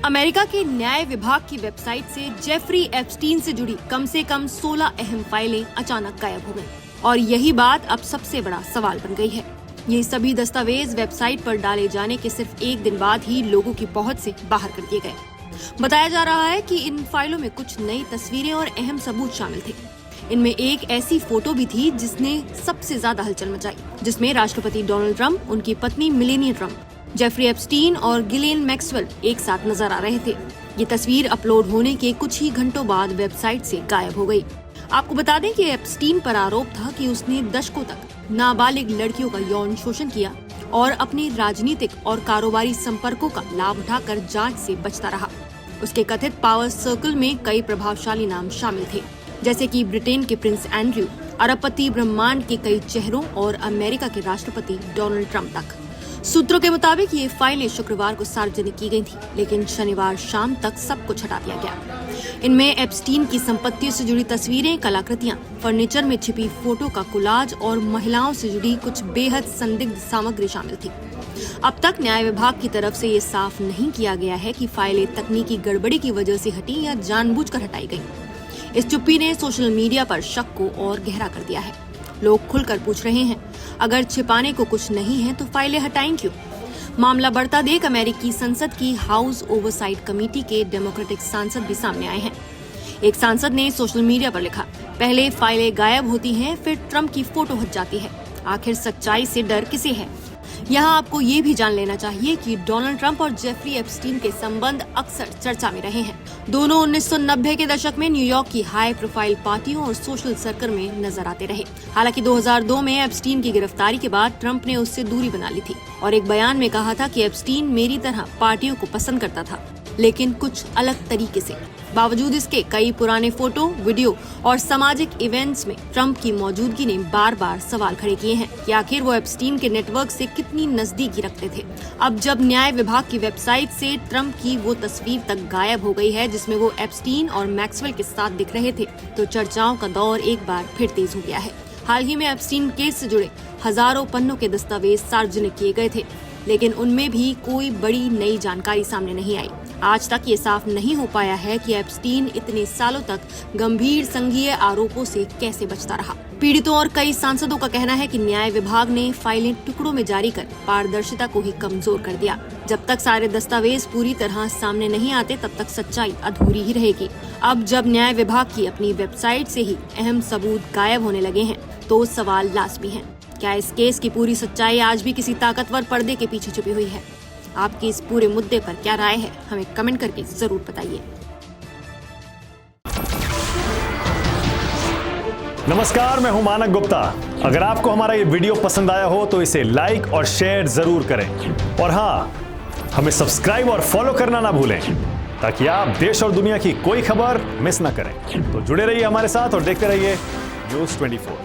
America के न्याय विभाग की वेबसाइट से जेफरी एप्स्टीन से जुड़ी कम से कम 16 अहम फाइलें अचानक गायब हो गईं। और यही बात अब सबसे बड़ा सवाल बन गई है। ये सभी दस्तावेज वेबसाइट पर डाले जाने के सिर्फ एक दिन बाद ही लोगों की पहुंच से बाहर कर दिए गए। बताया जा रहा है कि इन फाइलों में कुछ नई तस्वीरें और अहम सबूत शामिल थे। इनमें एक ऐसी फोटो भी थी जिसने सबसे ज्यादा हलचल मचाई, जिसमें राष्ट्रपति डोनाल्ड ट्रंप, उनकी पत्नी मेलानिया ट्रंप, जेफरी एप्स्टीन और गिलेन मैक्सवेल एक साथ नजर आ रहे थे। ये तस्वीर अपलोड होने के कुछ ही घंटों बाद वेबसाइट से गायब हो गई। आपको बता दें कि एप्स्टीन पर आरोप था कि उसने दशकों तक नाबालिग लड़कियों का यौन शोषण किया और अपने राजनीतिक और कारोबारी संपर्कों का लाभ उठाकर जांच से बचता रहा। उसके कथित पावर सर्कल में कई प्रभावशाली नाम शामिल थे, जैसे कि ब्रिटेन के प्रिंस एंड्रयू, अरबपति ब्रह्मांड के कई चेहरों और अमेरिका के राष्ट्रपति डोनाल्ड ट्रंप तक। सूत्रों के मुताबिक ये फाइलें शुक्रवार को सार्वजनिक की गई थी, लेकिन शनिवार शाम तक सब कुछ हटा दिया गया। इनमें एप्स्टीन की संपत्तियों से जुड़ी तस्वीरें, कलाकृतियां, फर्नीचर में छिपी फोटो का कोलाज और महिलाओं से जुड़ी कुछ बेहद संदिग्ध सामग्री शामिल थी। अब तक न्याय विभाग की तरफ से ये साफ नहीं किया गया है कि फाइलें तकनीकी गड़बड़ी की वजह से हटी या जानबूझकर हटाई गई। इस चुप्पी ने सोशल मीडिया पर शक को और गहरा कर दिया है। लोग खुलकर पूछ रहे हैं, अगर छिपाने को कुछ नहीं है तो फाइलें हटाएं क्यों? मामला बढ़ता देख अमेरिकी संसद की हाउस ओवरसाइट कमेटी के डेमोक्रेटिक सांसद भी सामने आए हैं। एक सांसद ने सोशल मीडिया पर लिखा, पहले फाइलें गायब होती हैं, फिर ट्रंप की फोटो हट जाती है। आखिर सच्चाई से डर किसे है? यहाँ आपको ये भी जान लेना चाहिए कि डोनाल्ड ट्रंप और जेफरी एप्स्टीन के संबंध अक्सर चर्चा में रहे हैं। दोनों 1990 के दशक में न्यूयॉर्क की हाई प्रोफाइल पार्टियों और सोशल सर्कल में नजर आते रहे। हालांकि 2002 में एप्स्टीन की गिरफ्तारी के बाद ट्रंप ने उससे दूरी बना ली थी और एक बयान में कहा था कि एप्स्टीन मेरी तरह पार्टियों को पसंद करता था, लेकिन कुछ अलग तरीके से। बावजूद इसके कई पुराने फोटो, वीडियो और सामाजिक इवेंट्स में ट्रंप की मौजूदगी ने बार बार सवाल खड़े किए हैं कि आखिर वो एप्स्टीन के नेटवर्क से कितनी नजदीकी रखते थे। अब जब न्याय विभाग की वेबसाइट से ट्रंप की वो तस्वीर तक गायब हो गई है जिसमें वो एप्स्टीन और मैक्सवेल के साथ दिख रहे थे, तो चर्चाओं का दौर एक बार फिर तेज हो गया है। हाल ही में एप्स्टीन केस से जुड़े हजारों पन्नों के दस्तावेज सार्वजनिक किए गए थे, लेकिन उनमें भी कोई बड़ी नई जानकारी सामने नहीं आई। आज तक ये साफ नहीं हो पाया है कि एप्स्टीन इतने सालों तक गंभीर संघीय आरोपों से कैसे बचता रहा। पीड़ितों और कई सांसदों का कहना है कि न्याय विभाग ने फाइलें टुकड़ों में जारी कर पारदर्शिता को ही कमजोर कर दिया। जब तक सारे दस्तावेज पूरी तरह सामने नहीं आते, तब तक सच्चाई अधूरी ही रहेगी। अब जब न्याय विभाग की अपनी वेबसाइट से ही अहम सबूत गायब होने लगे हैं, तो सवाल लाजमी है, क्या इस केस की पूरी सच्चाई आज भी किसी ताकतवर पर्दे के पीछे छुपी हुई है? आपकी इस पूरे मुद्दे पर क्या राय है, हमें कमेंट करके जरूर बताइए। नमस्कार, मैं हूं मानक गुप्ता। अगर आपको हमारा ये वीडियो पसंद आया हो तो इसे लाइक और शेयर जरूर करें, और हाँ, हमें सब्सक्राइब और फॉलो करना ना भूलें, ताकि आप देश और दुनिया की कोई खबर मिस ना करें। तो जुड़े रहिए हमारे साथ और देखते रहिए न्यूज़ 24।